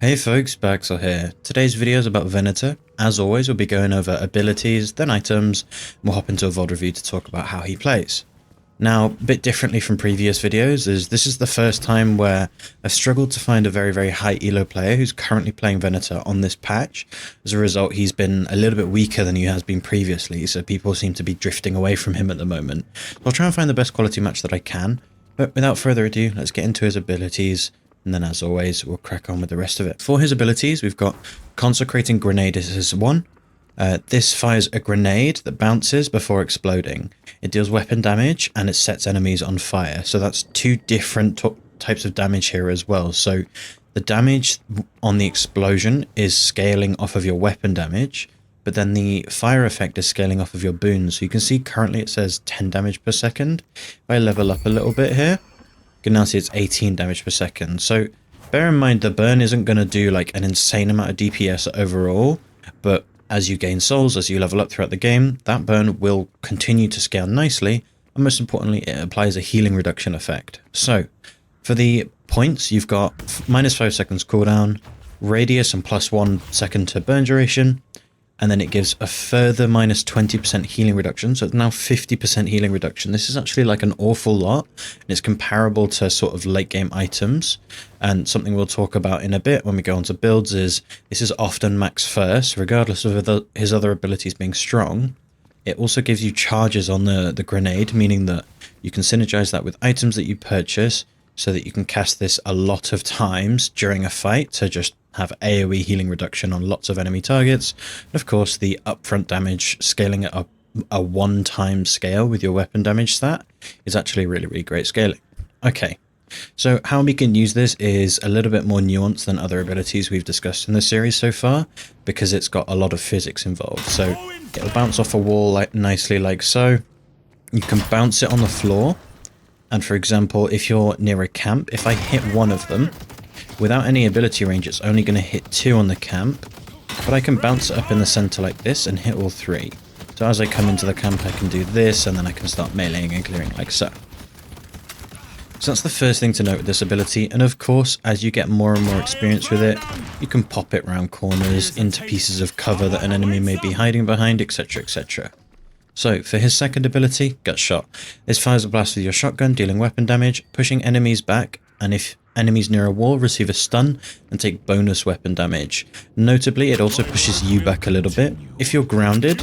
Hey folks, Baxel here. Today's video is about Venator. As always, we'll be going over abilities, then items, and we'll hop into a VOD review to talk about how he plays. Now, a bit differently from previous videos, this is the first time where I've struggled to find a very high elo player who's currently playing Venator on this patch. As a result, he's been a little bit weaker than he has been previously, so people seem to be drifting away from him at the moment. I'll try and find the best quality match that I can, but without further ado, let's get into his abilities. And then as always, we'll crack on with the rest of it. For his abilities, we've got Consecrating Grenade as one. This fires a grenade that bounces before exploding. It deals weapon damage and it sets enemies on fire. So that's two different types of damage here as well. So the damage on the explosion is scaling off of your weapon damage, but then the fire effect is scaling off of your boons. So you can see currently it says 10 damage per second. If I level up a little bit here, you can now see it's 18 damage per second. So bear in mind the burn isn't going to do like an insane amount of DPS overall, but as you gain souls, as you level up throughout the game, that burn will continue to scale nicely, and most importantly it applies a healing reduction effect. So for the points, you've got -5 seconds cooldown, radius and +1 second to burn duration, and then it gives a further -20% healing reduction, so it's now 50% healing reduction. This is actually like an awful lot, and it's comparable to sort of late game items. And something we'll talk about in a bit when we go on to builds is this is often max first, regardless of his other abilities being strong. It also gives you charges on the grenade, meaning that you can synergize that with items that you purchase, so that you can cast this a lot of times during a fight to just have AoE healing reduction on lots of enemy targets. And of course, the upfront damage scaling at a one-time scale with your weapon damage stat is actually really great scaling. Okay, so how we can use this is a little bit more nuanced than other abilities we've discussed in the series so far, because it's got a lot of physics involved. So it'll bounce off a wall nicely like so. You can bounce it on the floor. And for example, if you're near a camp, if I hit one of them, without any ability range, it's only going to hit 2 on the camp, but I can bounce it up in the center like this and hit all 3. So as I come into the camp, I can do this, and then I can start meleeing and clearing like so. So that's the first thing to note with this ability, and of course, as you get more and more experience with it, you can pop it around corners, into pieces of cover that an enemy may be hiding behind, etc, etc. So for his second ability, Gut Shot. This fires a blast with your shotgun, dealing weapon damage, pushing enemies back, and if enemies near a wall receive a stun and take bonus weapon damage. Notably, it also pushes you back a little bit. If you're grounded,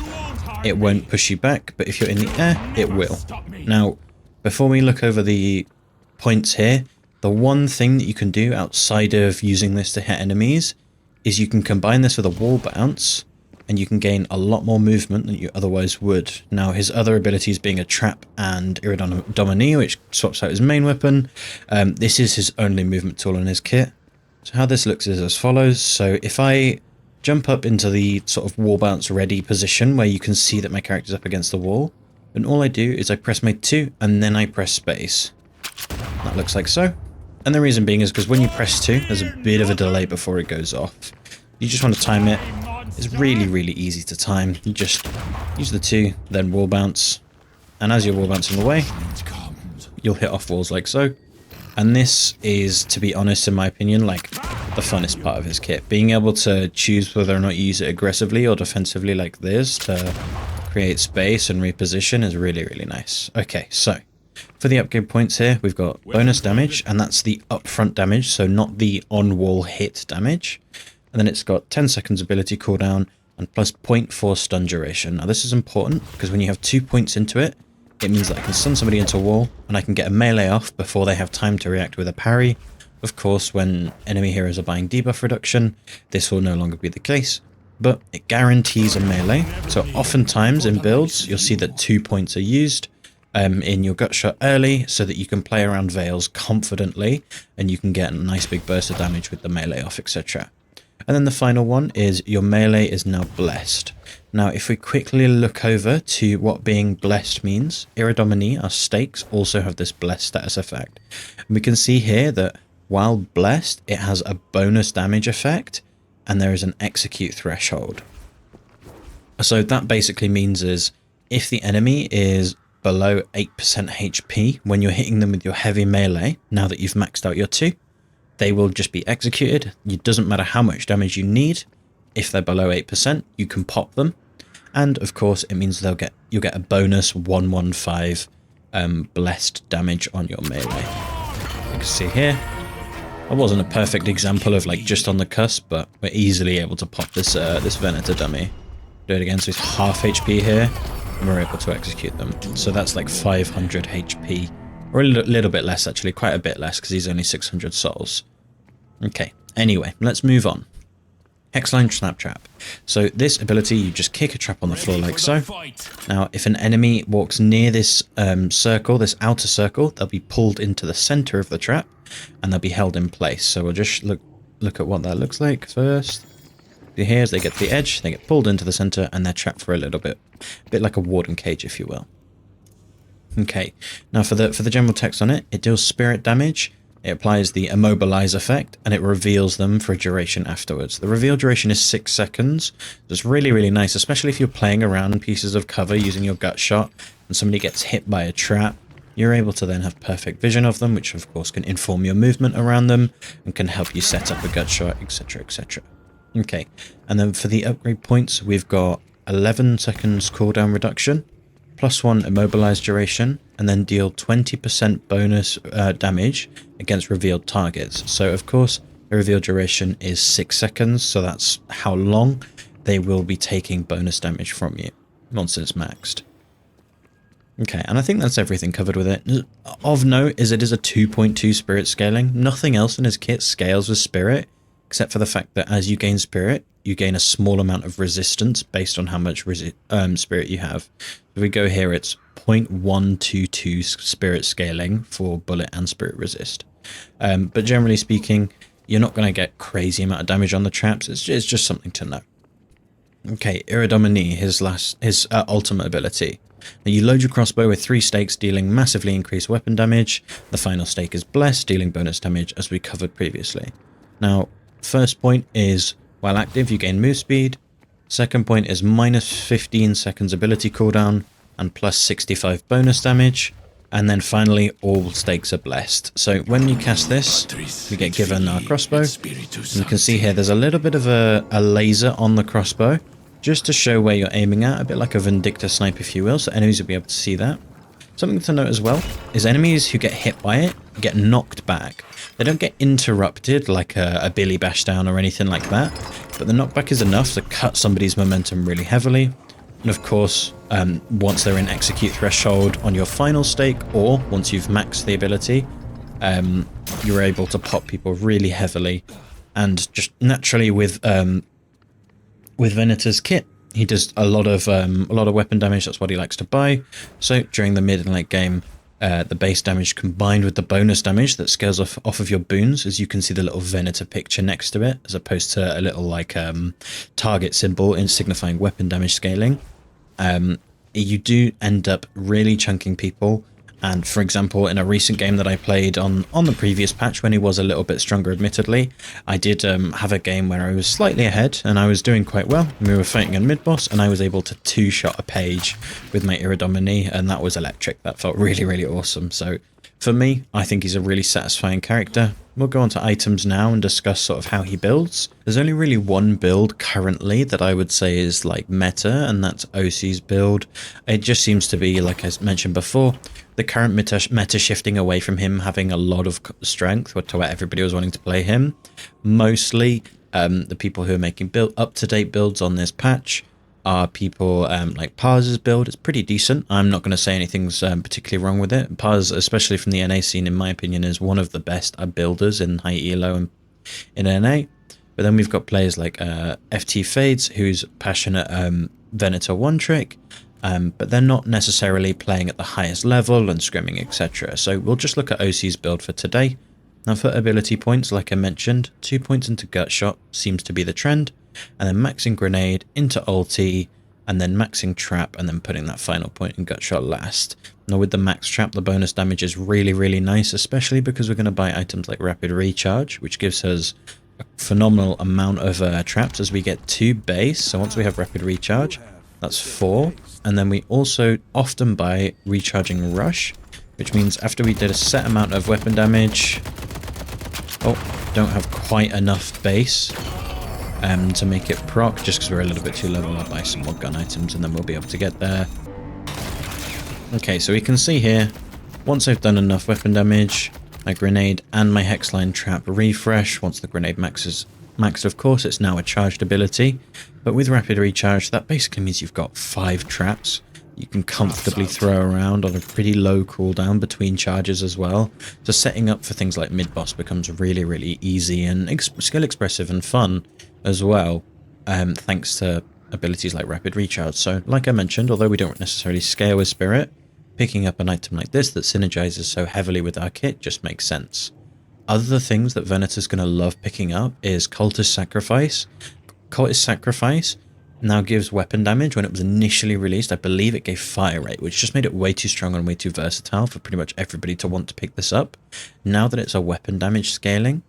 it won't push you back, but if you're in the air, it will. Now, before we look over the points here, the one thing that you can do outside of using this to hit enemies is you can combine this with a wall bounce, and you can gain a lot more movement than you otherwise would. Now, his other abilities being a trap and Iridominee, which swaps out his main weapon, this is his only movement tool in his kit. So how this looks is as follows. So if I jump up into the sort of wall bounce ready position where you can see that my character's up against the wall, then all I do is I press my 2 and then I press space. That looks like so. And the reason being is because when you press 2, there's a bit of a delay before it goes off. You just want to time it. It's really easy to time. You just use the 2, then wall bounce, and as you're wall bouncing away, you'll hit off walls like so. And this is, to be honest, in my opinion, like the funnest part of his kit. Being able to choose whether or not you use it aggressively or defensively like this to create space and reposition is really nice. Okay, so for the upgrade points here, we've got bonus damage, and that's the upfront damage, so not the on-wall hit damage. And then it's got 10 seconds ability cooldown and plus 0.4 stun duration. Now this is important because when you have 2 points into it, it means that I can stun somebody into a wall and I can get a melee off before they have time to react with a parry. Of course, when enemy heroes are buying debuff reduction, this will no longer be the case, but it guarantees a melee. So oftentimes in builds, you'll see that 2 points are used in your Gut Shot early so that you can play around Veils confidently and you can get a nice big burst of damage with the melee off, etc. And then the final one is your melee is now blessed. Now, if we quickly look over to what being blessed means, Iridominee, our stakes, also have this blessed status effect. And we can see here that while blessed, it has a bonus damage effect, and there is an execute threshold. So that basically means is if the enemy is below 8% HP when you're hitting them with your heavy melee, now that you've maxed out your 2, they will just be executed. It doesn't matter how much damage you need. If they're below 8%, you can pop them. And of course, it means you'll get a bonus 115 blessed damage on your melee. You can see here, that wasn't a perfect example of like just on the cusp, but we're easily able to pop this this Venator dummy. Do it again, so it's half HP here, and we're able to execute them. So that's like 500 HP, or a little bit less actually, quite a bit less because he's only 600 souls. Okay, anyway, let's move on. Hexline Snap Trap. So this ability, you just kick a trap on the floor like so. Now, if an enemy walks near this circle, this outer circle, they'll be pulled into the center of the trap, and they'll be held in place. So we'll just look at what that looks like first. Here, as they get to the edge, they get pulled into the center, and they're trapped for a little bit. A bit like a warden cage, if you will. Okay, now for the general text on it, it deals spirit damage. It applies the immobilize effect, and it reveals them for a duration afterwards. The reveal duration is 6 seconds. It's really, really nice, especially if you're playing around pieces of cover using your gut shot, and somebody gets hit by a trap. You're able to then have perfect vision of them, which of course can inform your movement around them, and can help you set up a gut shot, etc, etc. Okay, and then for the upgrade points, we've got 11 seconds cooldown reduction, +1 immobilize duration, and then deal 20% bonus damage against revealed targets. So of course, the reveal duration is 6 seconds, so that's how long they will be taking bonus damage from you once it's maxed. Okay, and I think that's everything covered with it. Of note is it is a 2.2 spirit scaling. Nothing else in his kit scales with spirit, except for the fact that as you gain spirit, you gain a small amount of resistance based on how much spirit you have. If we go here, it's 0.122 spirit scaling for bullet and spirit resist. But generally speaking, you're not going to get crazy amount of damage on the traps. It's just something to know. Okay, Iridomini, his ultimate ability. Now you load your crossbow with 3 stakes, dealing massively increased weapon damage. The final stake is blessed, dealing bonus damage as we covered previously. Now, first point is, while active, you gain move speed. Second point is -15 seconds ability cooldown and +65 bonus damage. And then finally, all stakes are blessed. So when you cast this, we get given our crossbow. And you can see here, there's a little bit of a laser on the crossbow, just to show where you're aiming at, a bit like a Vindicta snipe, if you will, so enemies will be able to see that. Something to note as well is enemies who get hit by it get knocked back. They don't get interrupted like a Billy Bash down or anything like that, but the knockback is enough to cut somebody's momentum really heavily. And of course, once they're in execute threshold on your final stake, or once you've maxed the ability, you're able to pop people really heavily. And just naturally with Venator's kit, he does a lot of weapon damage. That's what he likes to buy. So during the mid and late game, the base damage combined with the bonus damage that scales off of your boons, as you can see the little Venator picture next to it, as opposed to a little like target symbol in signifying weapon damage scaling. You do end up really chunking people. And for example, in a recent game that I played on the previous patch, when he was a little bit stronger admittedly, I did have a game where I was slightly ahead and I was doing quite well. We were fighting a mid-boss and I was able to 2-shot a page with my Iridomini, and that was electric. That felt really, really awesome. So for me, I think he's a really satisfying character. We'll go on to items now and discuss sort of how he builds. There's only really one build currently that I would say is like meta, and that's OC's build. It just seems to be, like I mentioned before, the current meta shifting away from him having a lot of strength to where everybody was wanting to play him. Mostly the people who are making up-to-date builds on this patch are people like Paz's build. It's pretty decent. I'm not going to say anything's particularly wrong with it. Paz, especially from the NA scene, in my opinion, is one of the best builders in high elo and in NA. But then we've got players like FT Fades, who's passionate Venator one-trick, but they're not necessarily playing at the highest level and scrimming, etc. So we'll just look at OC's build for today. Now for ability points, like I mentioned, 2 points into gut shot seems to be the trend, and then maxing grenade into ulti, and then maxing trap, and then putting that final point in gut shot last. Now with the max trap, the bonus damage is really, really nice, especially because we're going to buy items like rapid recharge, which gives us a phenomenal amount of traps as we get 2 base. So once we have rapid recharge, that's 4. And then we also often buy recharging rush, which means after we did a set amount of weapon damage... Oh, don't have quite enough base to make it proc, just because we're a little bit too low. I'll buy some more gun items and then we'll be able to get there. Okay, so we can see here, once I've done enough weapon damage, my grenade and my hexline trap refresh. Once the grenade maxed, of course, it's now a charged ability. But with rapid recharge, that basically means you've got 5 traps you can comfortably throw around on a pretty low cooldown between charges as well. So setting up for things like mid-boss becomes really, really easy and skill expressive and fun as well, thanks to abilities like rapid recharge. So like I mentioned, although we don't necessarily scale with Spirit, picking up an item like this that synergizes so heavily with our kit just makes sense. Other things that Venator's going to love picking up is Cultist Sacrifice. Cultist Sacrifice now gives weapon damage. When it was initially released, I believe it gave fire rate, which just made it way too strong and way too versatile for pretty much everybody to want to pick this up. Now that it's a weapon damage scaling,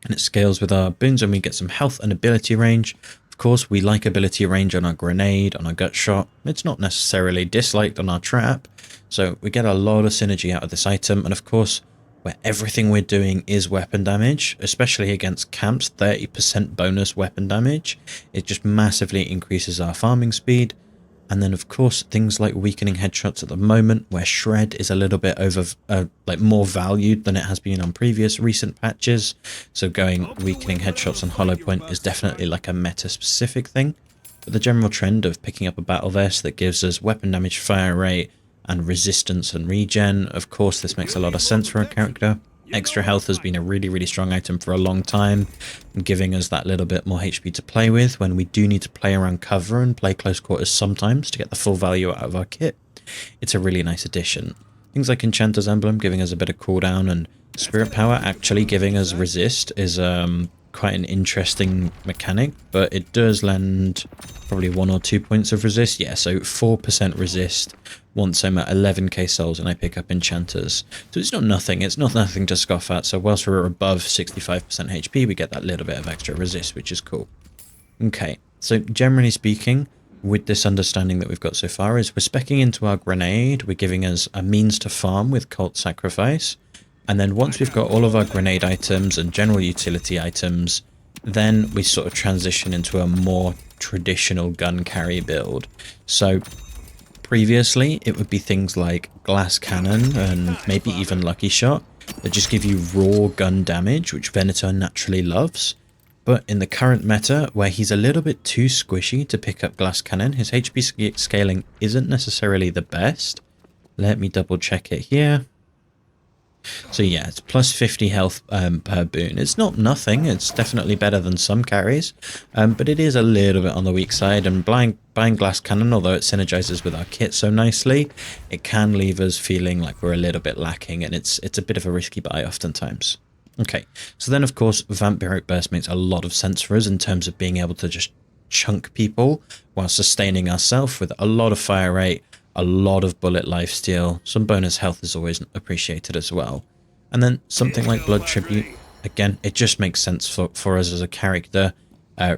and it scales with our boons and we get some health and ability range. Of course, we like ability range on our grenade, on our gut shot. It's not necessarily disliked on our trap. So we get a lot of synergy out of this item. And of course, where everything we're doing is weapon damage, especially against camps, 30% bonus weapon damage. It just massively increases our farming speed. And then, of course, things like weakening headshots at the moment, where Shred is a little bit more valued than it has been on previous recent patches. So going weakening headshots on Hollow Point is definitely like a meta-specific thing. But the general trend of picking up a battle vest that gives us weapon damage, fire rate, and resistance and regen, of course, this makes a lot of sense for a character. Extra health has been a really, really strong item for a long time, giving us that little bit more HP to play with when we do need to play around cover and play close quarters sometimes to get the full value out of our kit. It's a really nice addition. Things like Enchanter's Emblem giving us a bit of cooldown and Spirit Power actually giving us resist is quite an interesting mechanic, but it does lend probably 1 or 2 points of resist. Yeah, so 4% resist once I'm at 11k souls and I pick up enchanters. So it's not nothing to scoff at. So whilst we're above 65% HP, we get that little bit of extra resist, which is cool. Okay, so generally speaking, with this understanding that we've got so far, is we're speccing into our grenade, we're giving us a means to farm with Cult Sacrifice. And then once we've got all of our grenade items and general utility items, then we sort of transition into a more traditional gun carry build. So previously, it would be things like glass cannon and maybe even lucky shot that just give you raw gun damage, which Venator naturally loves. But in the current meta, where he's a little bit too squishy to pick up glass cannon, his HP scaling isn't necessarily the best. Let me double check it here. So yeah, it's plus 50 health per boon. It's not nothing, it's definitely better than some carries, but it is a little bit on the weak side, and buying glass cannon, although it synergizes with our kit so nicely, it can leave us feeling like we're a little bit lacking, and it's a bit of a risky buy oftentimes. Okay, so then of course Vampiric Burst makes a lot of sense for us in terms of being able to just chunk people while sustaining ourselves with a lot of fire rate, a lot of bullet lifesteal, some bonus health is always appreciated as well. And then something like Blood Tribute, again, it just makes sense for us as a character.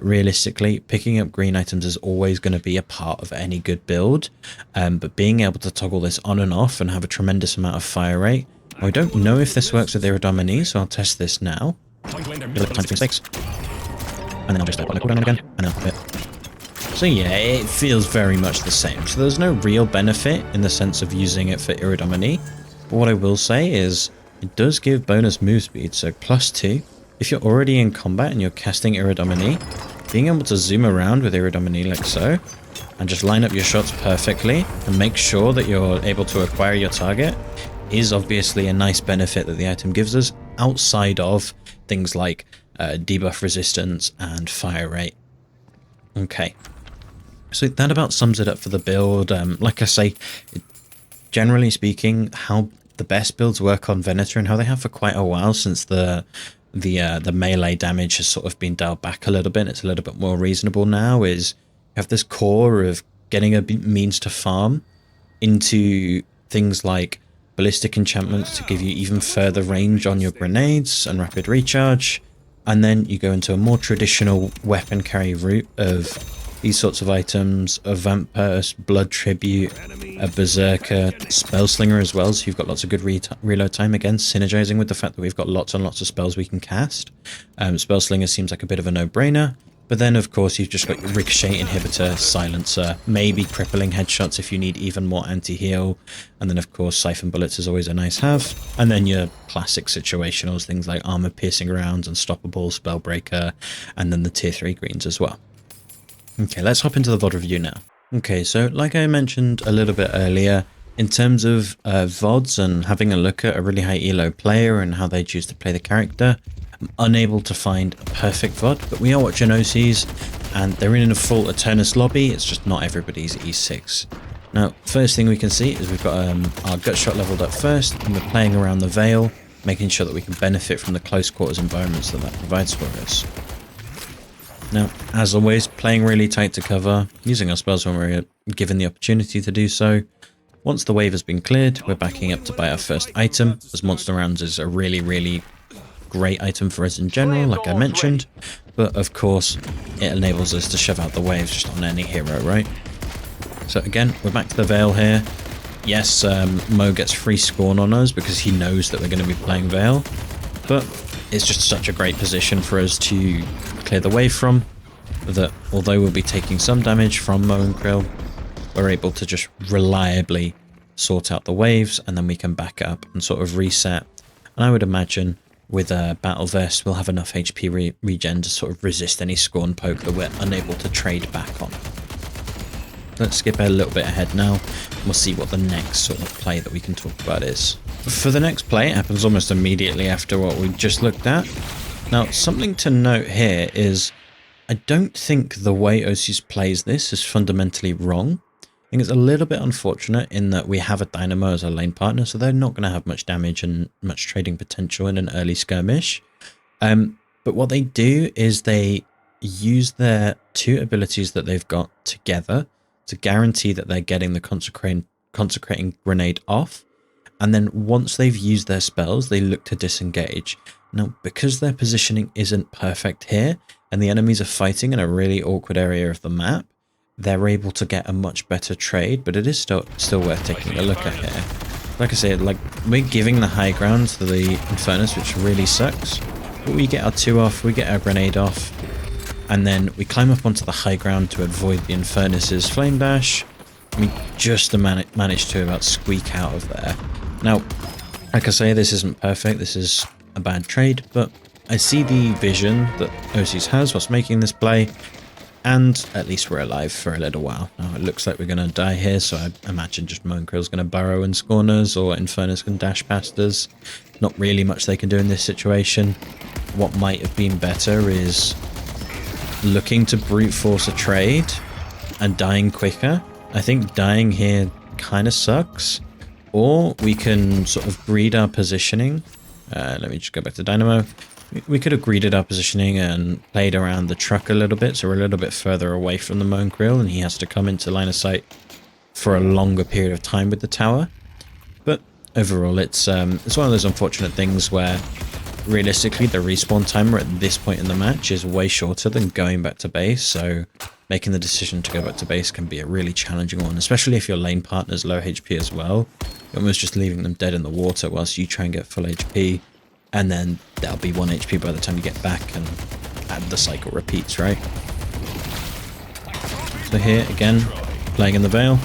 Realistically, picking up green items is always going to be a part of any good build, but being able to toggle this on and off and have a tremendous amount of fire rate, I don't know if this works with Iridomini, so I'll test this now. Time between mistakes. And then I'll just put my cooldown again, and then I'll hit. So yeah, it feels very much the same. So there's no real benefit in the sense of using it for Iridomini. But what I will say is, it does give bonus move speed, so +2. If you're already in combat and you're casting Iridomini, being able to zoom around with Iridomini like so, and just line up your shots perfectly, and make sure that you're able to acquire your target, is obviously a nice benefit that the item gives us, outside of things like debuff resistance and fire rate. Okay. So that about sums it up for the build. Like I say, generally speaking, how the best builds work on Venator and how they have for quite a while since the melee damage has sort of been dialed back a little bit. It's a little bit more reasonable now. Is you have this core of getting a means to farm into things like ballistic enchantments to give you even further range on your grenades and rapid recharge, and then you go into a more traditional weapon carry route of these sorts of items, a Vamp Purse, Blood Tribute, a Berserker, Spellslinger as well, so you've got lots of good reload time, again synergizing with the fact that we've got lots and lots of spells we can cast. Spellslinger seems like a bit of a no-brainer, but then of course you've just got your Ricochet Inhibitor, Silencer, maybe Crippling Headshots if you need even more anti-heal, and then of course Siphon Bullets is always a nice have, and then your classic situationals, things like Armor Piercing Rounds, Unstoppable, Spellbreaker, and then the tier 3 greens as well. Okay, let's hop into the VOD review now. Okay, so like I mentioned a little bit earlier, in terms of VODs and having a look at a really high elo player and how they choose to play the character, I'm unable to find a perfect VOD, but we are watching OCs and they're in a full Eternus lobby, it's just not everybody's E6. Now, first thing we can see is we've got our gut shot leveled up first, and we're playing around the Veil, making sure that we can benefit from the close quarters environments that provides for us. Now, as always, playing really tight to cover, using our spells when we're given the opportunity to do so. Once the wave has been cleared, we're backing up to buy our first item, as Monster Rounds is a really great item for us in general, like I mentioned, but of course it enables us to shove out the waves just on any hero, right? So again, we're back to the Veil here. Yes, Mo gets free Scorn on us because he knows that we're going to be playing Veil, but it's just such a great position for us to clear the wave from, that although we'll be taking some damage from Mo and Krill, we're able to just reliably sort out the waves, and then we can back up and sort of reset. And I would imagine with a Battle Vest, we'll have enough HP regen to sort of resist any Scorn poke that we're unable to trade back on. Let's skip a little bit ahead now, and we'll see what the next sort of play that we can talk about is. For the next play, it happens almost immediately after what we just looked at. Now, something to note here is I don't think the way OCs plays this is fundamentally wrong. I think it's a little bit unfortunate in that we have a Dynamo as a lane partner, so they're not going to have much damage and much trading potential in an early skirmish. But what they do is they use their two abilities that they've got together to guarantee that they're getting the consecrating grenade off. And then once they've used their spells, they look to disengage. Now, because their positioning isn't perfect here, and the enemies are fighting in a really awkward area of the map, they're able to get a much better trade, but it is still worth taking a look at here. Like I said, like, we're giving the high ground to the Infernus, which really sucks. But we get our 2 off, we get our grenade off, and then we climb up onto the high ground to avoid the Infernus's flame dash. We just managed to about squeak out of there. Now, like I say, this isn't perfect, this is a bad trade, but I see the vision that OCs has whilst making this play, and at least we're alive for a little while. Now, it looks like we're going to die here, so I imagine just Mo and Krill's going to burrow and Scorn us, or Infernus can dash past us. Not really much they can do in this situation. What might have been better is looking to brute force a trade and dying quicker. I think dying here kind of sucks. Or we can sort of greed our positioning. Let me just go back to Dynamo. We could have greeded our positioning and played around the truck a little bit, so we're a little bit further away from the Moan Krill, and he has to come into line of sight for a longer period of time with the tower. But overall, it's one of those unfortunate things where realistically the respawn timer at this point in the match is way shorter than going back to base, so making the decision to go back to base can be a really challenging one, especially if your lane partner's low HP as well. You're almost just leaving them dead in the water whilst you try and get full HP, and then they'll be 1 HP by the time you get back, and the cycle repeats, right? So here, again, playing in the Veil.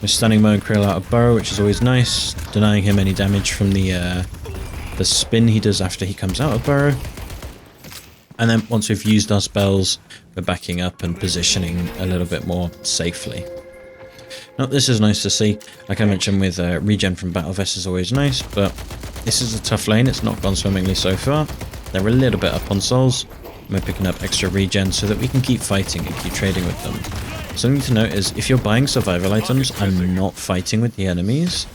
We're stunning Mo and Krill out of burrow, which is always nice, denying him any damage from the spin he does after he comes out of burrow. And then once we've used our spells, we're backing up and positioning a little bit more safely. Now, this is nice to see. Like I mentioned, with regen from Battle Vest is always nice, but this is a tough lane. It's not gone swimmingly so far. They're a little bit up on souls. We're picking up extra regen so that we can keep fighting and keep trading with them. Something to note is if you're buying survival items and not fighting with the enemies,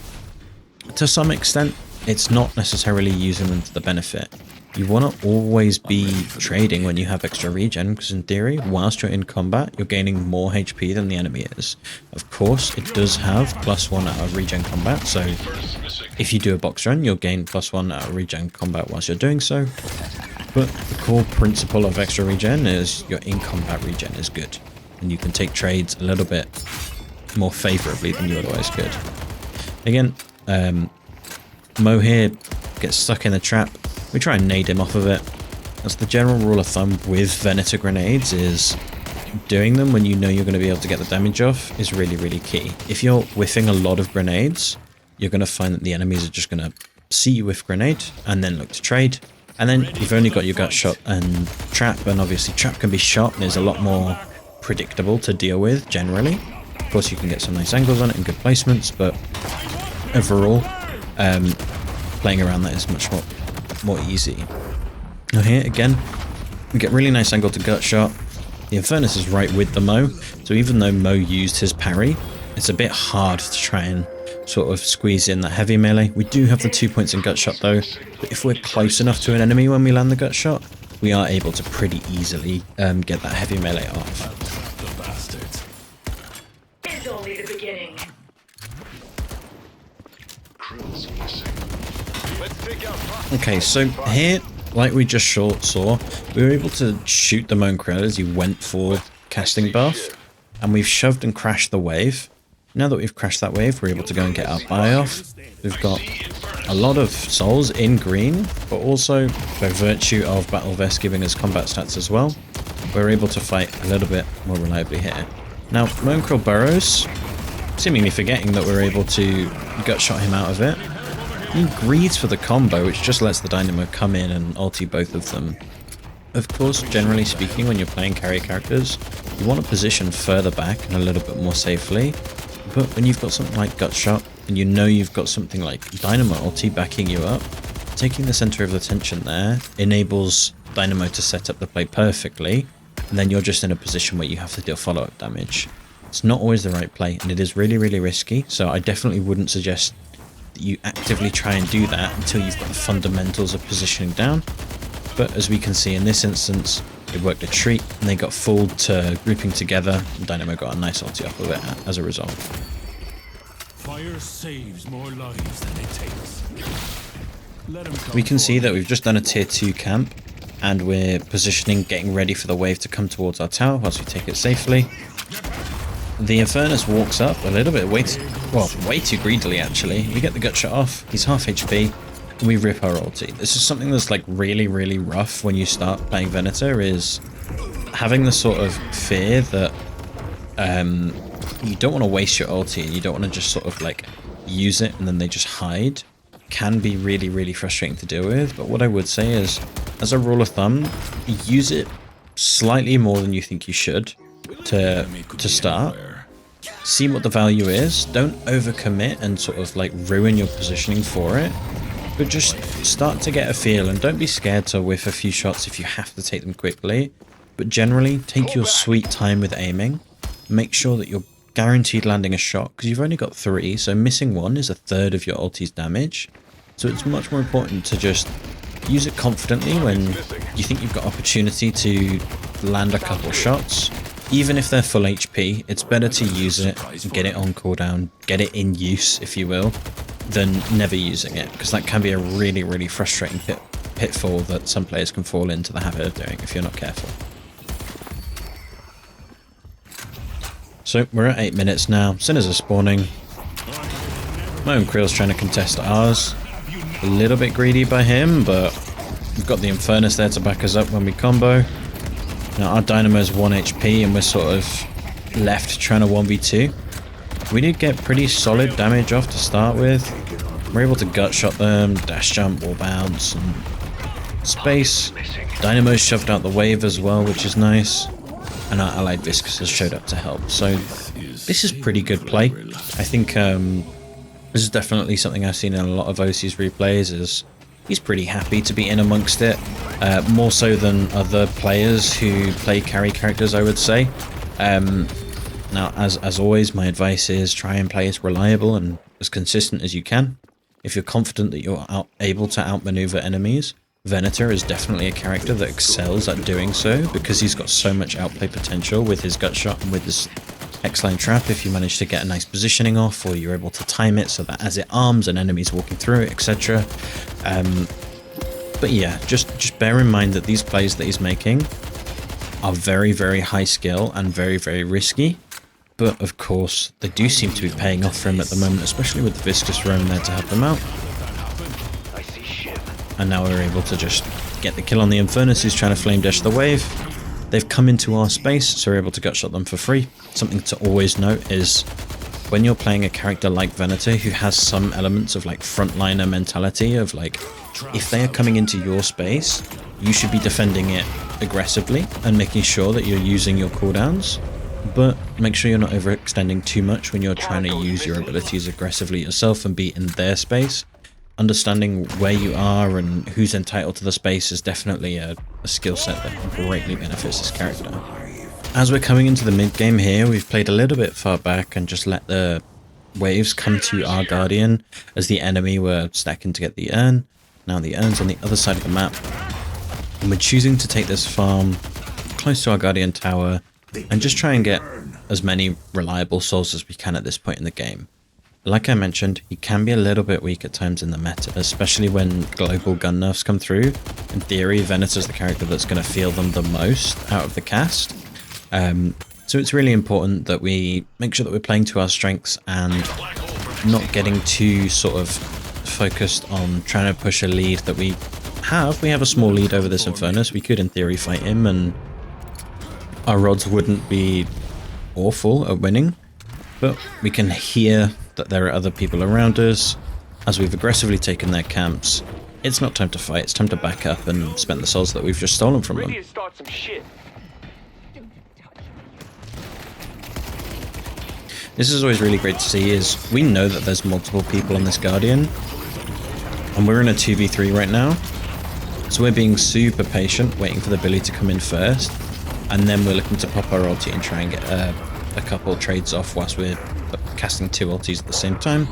to some extent, it's not necessarily using them to the benefit. You want to always be trading when you have extra regen, because in theory, whilst you're in combat, you're gaining more HP than the enemy is. Of course, it does have +1 out of regen combat, so if you do a box run, you'll gain +1 out of regen combat whilst you're doing so. But the core principle of extra regen is your in-combat regen is good. and you can take trades a little bit more favorably than you otherwise could. Again, Mo here gets stuck in the trap. We try and nade him off of it. That's the general rule of thumb with Venator grenades, is doing them when you know you're going to be able to get the damage off is really, really key. If you're whiffing a lot of grenades, you're going to find that the enemies are just going to see you whiff grenade and then look to trade. And then you've only got your gut shot and trap, and obviously trap can be shot and is a lot more predictable to deal with generally. Of course, you can get some nice angles on it and good placements, but overall, playing around that is much more easy. Now here, again, we get really nice angle to gut shot. The Infernus is right with the Mo, so even though Mo used his parry, it's a bit hard to try and sort of squeeze in that heavy melee. We do have the 2 points in gut shot though, but if we're close enough to an enemy when we land the gut shot, we are able to pretty easily get that heavy melee off. It's only the beginning. Okay, so here, like we just saw, we were able to shoot the Moan Krill as he went for casting buff, and we've shoved and crashed the wave. Now that we've crashed that wave, we're able to go and get our buy off. We've got a lot of souls in green, but also by virtue of Battle Vest giving us combat stats as well, we're able to fight a little bit more reliably here. Now, Moan Krill burrows, seemingly forgetting that we're able to gut shot him out of it. He greeds for the combo, which just lets the Dynamo come in and ulti both of them. Of course, generally speaking, when you're playing carry characters, you want to position further back and a little bit more safely. But when you've got something like gut shot, and you know you've got something like Dynamo ulti backing you up, taking the center of attention there enables Dynamo to set up the play perfectly, and then you're just in a position where you have to deal follow-up damage. It's not always the right play, and it is really, really risky, so I definitely wouldn't suggest that you actively try and do that until you've got the fundamentals of positioning down. But as we can see in this instance, it worked a treat, and they got fooled to grouping together, and Dynamo got a nice ulti off of it as a result. Fire saves more lives than it takes. We can see that we've just done a tier 2 camp, and we're positioning, getting ready for the wave to come towards our tower whilst we take it safely. The Infernus walks up a little bit, way too greedily actually. We get the gut shot off, he's half HP, and we rip our ulti. This is something that's like really, really rough when you start playing Venator, is having the sort of fear that you don't want to waste your ulti and you don't want to just sort of like use it and then they just hide. Can be really, really frustrating to deal with. But what I would say is, as a rule of thumb, use it slightly more than you think you should to start. See what the value is. Don't overcommit and sort of like ruin your positioning for it. But just start to get a feel, and don't be scared to whiff a few shots if you have to take them quickly. But generally, take your sweet time with aiming. Make sure that you're guaranteed landing a shot, because you've only got 3, so missing 1 is a third of your ulti's damage. So it's much more important to just use it confidently when you think you've got opportunity to land a couple shots. Even if they're full HP, it's better to use it, get it on cooldown, get it in use, if you will, than never using it, because that can be a really, really frustrating pitfall that some players can fall into the habit of doing if you're not careful. So we're at 8 minutes now, Sinners are spawning. Moan Krill's trying to contest ours. A little bit greedy by him, but we've got the Infernus there to back us up when we combo. Now our Dynamo's 1 HP and we're sort of left trying to 1v2. We did get pretty solid damage off to start with. We're able to gut shot them, dash jump, wall bounce, and space. Dynamo's shoved out the wave as well, which is nice. And our allied Viscus has showed up to help. So this is pretty good play. I think this is definitely something I've seen in a lot of OC's replays, is he's pretty happy to be in amongst it. More so than other players who play carry characters, I would say. Now, as always, my advice is try and play as reliable and as consistent as you can. If you're confident that you're able to outmaneuver enemies, Venator is definitely a character that excels at doing so, because he's got so much outplay potential with his gut shot and with his X-line trap. If you manage to get a nice positioning off, or you're able to time it so that as it arms and enemies walking through it, etc. But yeah, just bear in mind that these plays that he's making are very, very high skill and very, very risky. But of course, they do seem to be paying off for him at the moment, especially with the Viscous Roam there to help him out. And now we're able to just get the kill on the Infernus, who's trying to flame dash the wave. They've come into our space, so we're able to gutshot them for free. Something to always note is when you're playing a character like Venator, who has some elements of like frontliner mentality of like, if they are coming into your space, you should be defending it aggressively and making sure that you're using your cooldowns. But make sure you're not overextending too much when you're trying to use your abilities aggressively yourself and be in their space. Understanding where you are and who's entitled to the space is definitely a skill set that greatly benefits this character. As we're coming into the mid game here, we've played a little bit far back and just let the waves come to our Guardian as the enemy were stacking to get the urn. Now the urn's on the other side of the map, and we're choosing to take this farm close to our Guardian tower and just try and get as many reliable souls as we can at this point in the game. Like I mentioned, he can be a little bit weak at times in the meta, especially when global gun nerfs come through. In theory, Venator's the character that's going to feel them the most out of the cast. So it's really important that we make sure that we're playing to our strengths and not getting too sort of focused on trying to push a lead that we have. We have a small lead over this Infernus. We could, in theory, fight him and our odds wouldn't be awful at winning. But we can hear that there are other people around us. As we've aggressively taken their camps, it's not time to fight, it's time to back up and spend the souls that we've just stolen from them. This is always really great to see, is we know that there's multiple people on this Guardian, and we're in a 2v3 right now, so we're being super patient, waiting for the Billy to come in first, and then we're looking to pop our ulti and try and get a couple trades off whilst we're casting two ultis at the same time.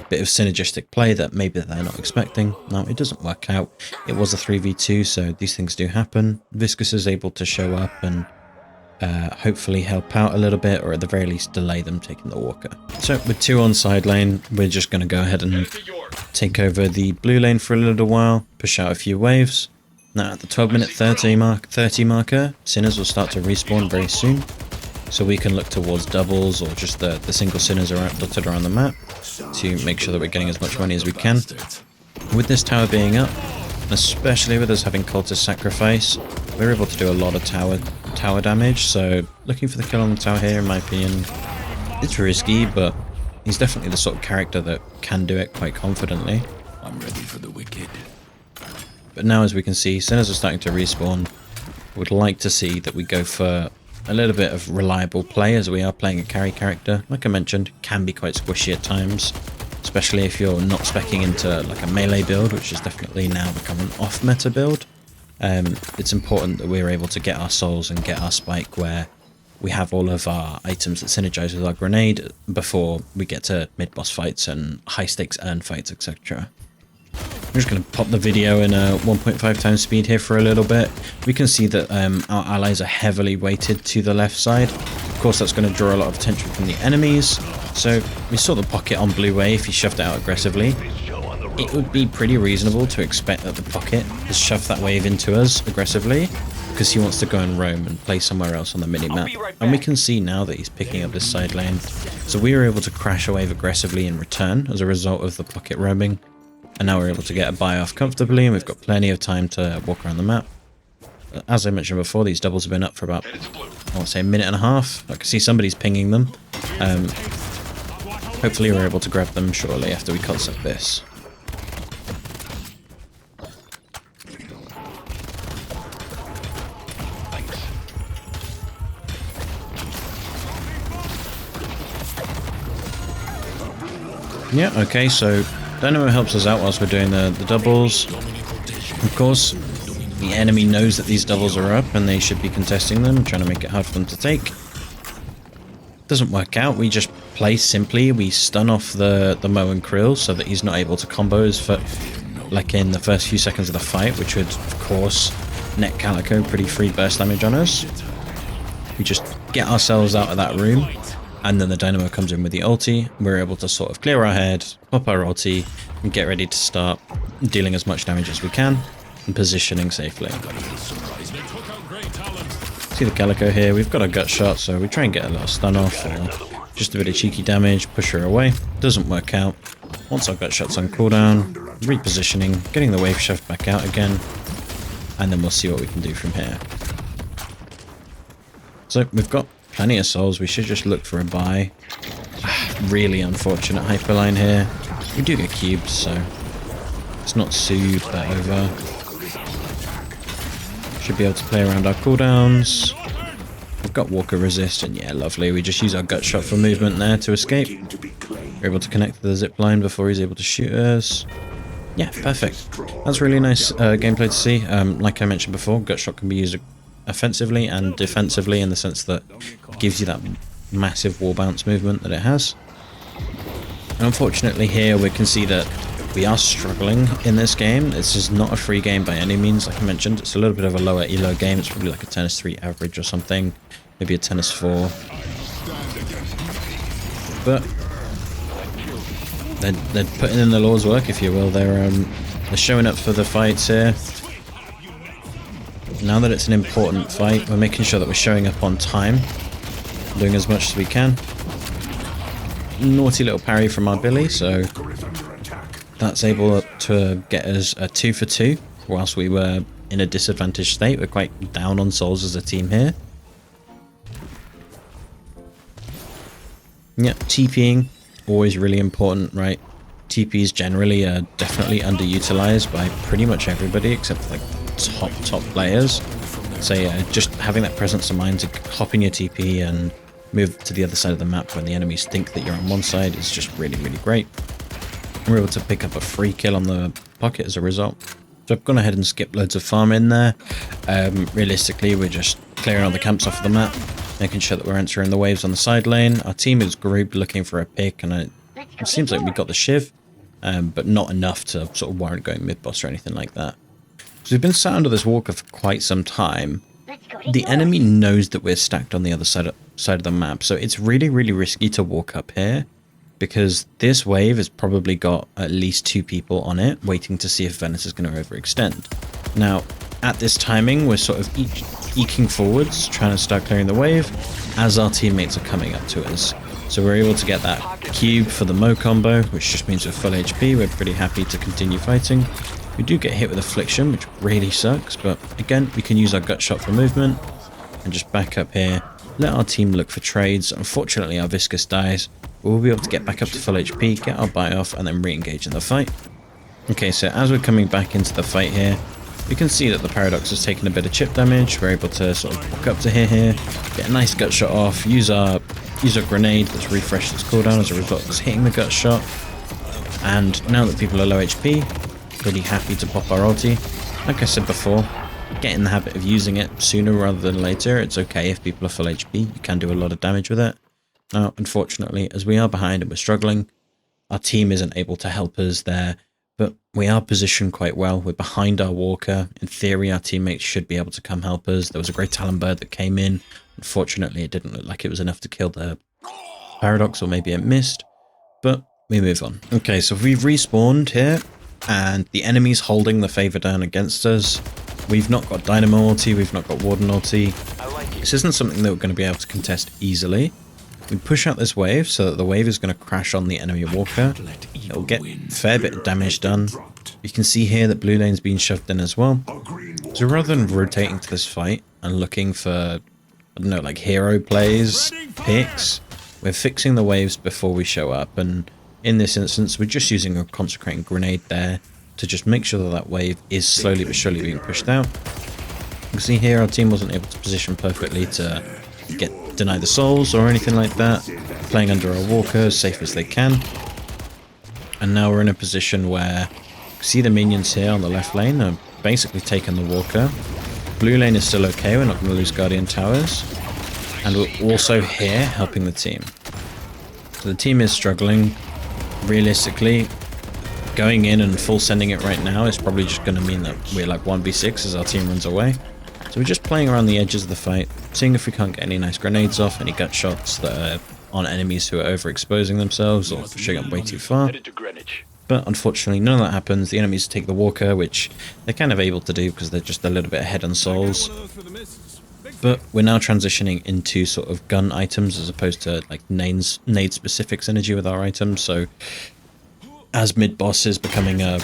Bit of synergistic play that maybe they're not expecting. No, it doesn't work out. It was a 3v2, so these things do happen. Viscous is able to show up and hopefully help out a little bit, or at the very least delay them taking the walker. So with two on side lane, we're just going to go ahead and take over the blue lane for a little while, push out a few waves. Now at the 12-minute 30 marker, Sinners will start to respawn very soon. So we can look towards doubles or just the single Sinners are dotted around the map to make sure that we're getting as much money as we can. With this tower being up, especially with us having Cultist Sacrifice, we're able to do a lot of tower damage. So looking for the kill on the tower here, in my opinion, it's risky, but he's definitely the sort of character that can do it quite confidently. I'm ready for the wicked. But now, as we can see, Sinners are starting to respawn. Would like to see that we go for a little bit of reliable play, as we are playing a carry character. Like I mentioned, can be quite squishy at times, especially if you're not speccing into like a melee build, which has definitely now become an off-meta build. It's important that we're able to get our souls and get our spike where we have all of our items that synergize with our grenade before we get to mid-boss fights and high-stakes urn fights, etc. I'm just going to pop the video in a 1.5 times speed here for a little bit. We can see that our allies are heavily weighted to the left side. Of course, that's going to draw a lot of attention from the enemies. So we saw the pocket on blue way if he shoved it out aggressively. It would be pretty reasonable to expect that the pocket has shoved that wave into us aggressively, because he wants to go and roam and play somewhere else on the mini-map. And we can see now that he's picking up this side lane. So we were able to crash a wave aggressively in return as a result of the pocket roaming. And now we're able to get a buy off comfortably, and we've got plenty of time to walk around the map. As I mentioned before, these doubles have been up for about, I want to say, a minute and a half. I can see somebody's pinging them. Hopefully we're able to grab them shortly after we concept this. Yeah, okay, so Dynamo helps us out whilst we're doing the doubles. Of course, the enemy knows that these doubles are up and they should be contesting them, trying to make it hard for them to take. Doesn't work out, we just play simply, we stun off the Mo and Krill so that he's not able to combo his foot like in the first few seconds of the fight, which would, of course, net Calico pretty free burst damage on us. We just get ourselves out of that room, and then the Dynamo comes in with the ulti. We're able to sort of clear our head, pop our ulti, and get ready to start dealing as much damage as we can and positioning safely. See the Calico here, we've got a gut shot, so we try and get a little stun off, or just a bit of cheeky damage, push her away. Doesn't work out. Once our gut shot's on cooldown, repositioning, getting the wave shoved back out again, and then we'll see what we can do from here. So we've got plenty of souls, we should just look for a buy. Really unfortunate hyperline here. We do get cubed, so it's not super over. Should be able to play around our cooldowns. We've got walker resist, and yeah, lovely. We just use our gut shot for movement there to escape. We're able to connect to the zip line before he's able to shoot us. Yeah, perfect. That's really nice gameplay to see. Like I mentioned before, gut shot can be used offensively and defensively in the sense that it gives you that massive wall bounce movement that it has. And unfortunately here we can see that we are struggling in this game. This is not a free game by any means, like I mentioned. It's a little bit of a lower elo game. It's probably like a tennis 3 average or something. Maybe a tennis 4. But they're putting in the Lord's work, if you will. They're showing up for the fights here. Now that it's an important fight, we're making sure that we're showing up on time. Doing as much as we can. Naughty little parry from our Billy, so that's able to get us a 2 for 2 whilst we were in a disadvantaged state. We're quite down on souls as a team here. Yeah, TPing, always really important, right? TPs generally are definitely underutilized by pretty much everybody except for like top players. So yeah, just having that presence of mind to hop in your TP and move to the other side of the map when the enemies think that you're on one side is just really, really great. We're able to pick up a free kill on the pocket as a result. So I've gone ahead and skipped loads of farm in there. Realistically, we're just clearing all the camps off of the map, making sure that we're entering the waves on the side lane. Our team is grouped looking for a pick, and it seems like we got the shiv, but not enough to sort of warrant going mid-boss or anything like that. So we've been sat under this walker for quite some time. The enemy knows that we're stacked on the other side of the map, so it's really, really risky to walk up here, because this wave has probably got at least 2 people on it, waiting to see if Venice is going to overextend. Now, at this timing, we're sort of eking forwards, trying to start clearing the wave, as our teammates are coming up to us. So we're able to get that cube for the Mo combo, which just means we're full HP, we're pretty happy to continue fighting. We do get hit with affliction, which really sucks, but again, we can use our gut shot for movement, and just back up here, let our team look for trades. Unfortunately, our Viscous dies. We'll be able to get back up to full HP, get our buy off, and then re-engage in the fight. Okay, so as we're coming back into the fight here, we can see that the Paradox has taken a bit of chip damage. We're able to sort of walk up to here, get a nice gut shot off, use our grenade that's refreshed its cooldown as a result of us hitting the gut shot. And now that people are low HP, really happy to pop our ulti. Like I said before, get in the habit of using it sooner rather than later. It's okay if people are full HP, you can do a lot of damage with it. Now, unfortunately, as we are behind and we're struggling, our team isn't able to help us there, but we are positioned quite well. We're behind our walker. In theory, our teammates should be able to come help us. There was a great Talon Bird that came in. Unfortunately, it didn't look like it was enough to kill the Paradox, or maybe it missed, but we move on. Okay, so we've respawned here, and the enemy's holding the favor down against us. We've not got Dynamo ulti, we've not got Warden ulti. This isn't something that we're going to be able to contest easily. We push out this wave so that the wave is going to crash on the enemy walker. It'll get a fair bit of damage done. You can see here that blue lane's been shoved in as well. So rather than rotating to this fight and looking for, I don't know, like hero plays, picks, we're fixing the waves before we show up. And in this instance, we're just using a consecrating grenade there to just make sure that that wave is slowly but surely being pushed out. You can see here our team wasn't able to position perfectly to deny the souls or anything like that, playing under our walker as safe as they can. And now we're in a position where see the minions here on the left lane are basically taking the walker. Blue lane is still okay, we're not going to lose Guardian Towers, and we're also here helping the team. So the team is struggling. Realistically, going in and full sending it right now is probably just going to mean that we're like 1v6 as our team runs away. So we're just playing around the edges of the fight, seeing if we can't get any nice grenades off, any gut shots that are on enemies who are overexposing themselves or pushing up way too far. But unfortunately none of that happens. The enemies take the walker, which they're kind of able to do because they're just a little bit ahead on souls. But we're now transitioning into sort of gun items as opposed to like nade specific synergy with our items. So as mid-boss is becoming a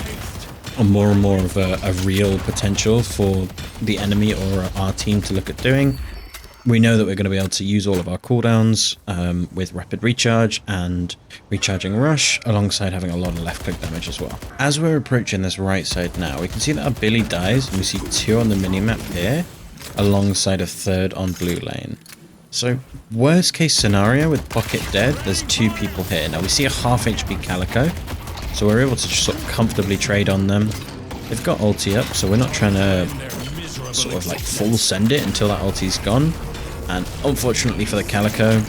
more and more of a real potential for the enemy or our team to look at doing, we know that we're going to be able to use all of our cooldowns with rapid recharge and recharging rush, alongside having a lot of left click damage as well. As we're approaching this right side now, we can see that our Billy dies, and we see 2 on the minimap here, alongside a 3rd on blue lane. So worst case scenario with Pocket dead, there's 2 people here. Now we see a half HP Calico, so we're able to just sort of comfortably trade on them. They've got ulti up, so we're not trying to sort of like full send it until that ulti's gone. And unfortunately for the Calico,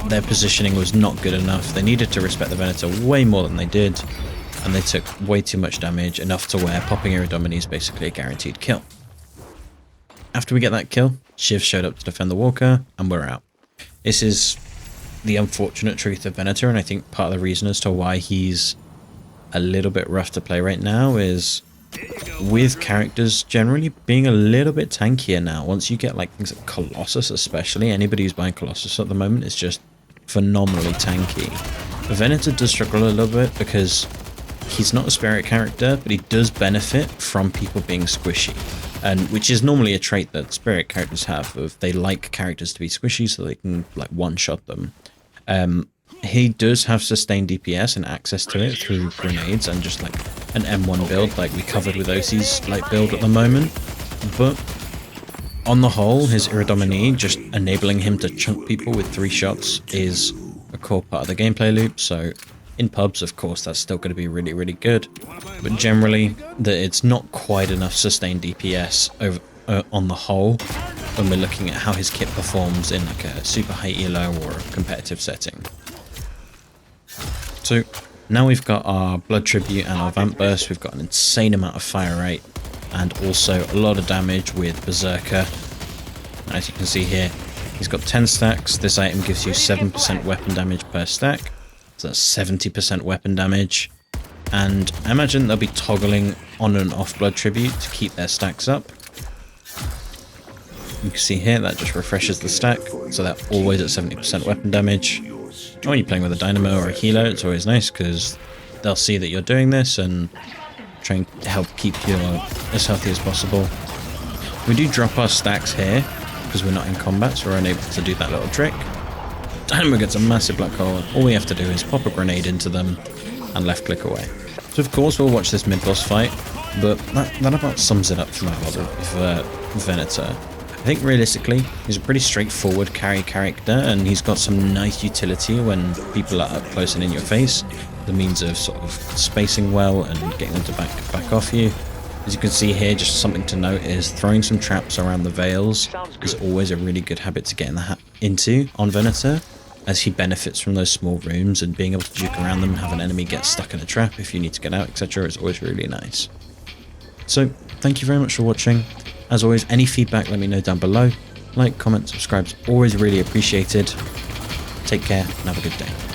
their positioning was not good enough. They needed to respect the Venator way more than they did, and they took way too much damage, enough to where popping Iridomini is basically a guaranteed kill. After we get that kill, Shiv showed up to defend the Walker, and we're out. This is the unfortunate truth of Venator, and I think part of the reason as to why he's a little bit rough to play right now is with characters generally being a little bit tankier now. Once you get like things like Colossus, especially, anybody who's buying Colossus at the moment is just phenomenally tanky. Venator does struggle a little bit because he's not a spirit character, but he does benefit from people being squishy, and which is normally a trait that spirit characters have, of they like characters to be squishy so they can like one-shot them. He does have sustained DPS and access to it through grenades and just like an M1 build like we covered with OC's like build at the moment, but on the whole his Iridomini just enabling him to chunk people with 3 shots is a core part of the gameplay loop. So in pubs, of course, that's still going to be really, really good, but generally it's not quite enough sustained DPS over, on the whole when we're looking at how his kit performs in like a super high elo or a competitive setting. So now we've got our Blood Tribute and our Vamp Burst. We've got an insane amount of fire rate and also a lot of damage with Berserker. As you can see here, he's got 10 stacks. This item gives you 7% weapon damage per stack. So that's 70% weapon damage. And I imagine they'll be toggling on and off Blood Tribute to keep their stacks up. You can see here that just refreshes the stack, so they're always at 70% weapon damage. And when you're playing with a Dynamo or a Healer, it's always nice because they'll see that you're doing this and try and help keep you as healthy as possible. We do drop our stacks here because we're not in combat, so we're unable to do that little trick. Dynamo gets a massive black hole, and all we have to do is pop a grenade into them and left click away. So of course we'll watch this mid-boss fight, but that about sums it up for my bottle for Venator. I think realistically, he's a pretty straightforward carry character, and he's got some nice utility when people are up close and in your face. The means of sort of spacing well and getting them to back off you. As you can see here, just something to note is throwing some traps around the veils is always a really good habit to get into on Venator, as he benefits from those small rooms, and being able to juke around them and have an enemy get stuck in a trap if you need to get out, etc. is always really nice. So thank you very much for watching. As always, any feedback, let me know down below. Like, comment, subscribe is always really appreciated. Take care and have a good day.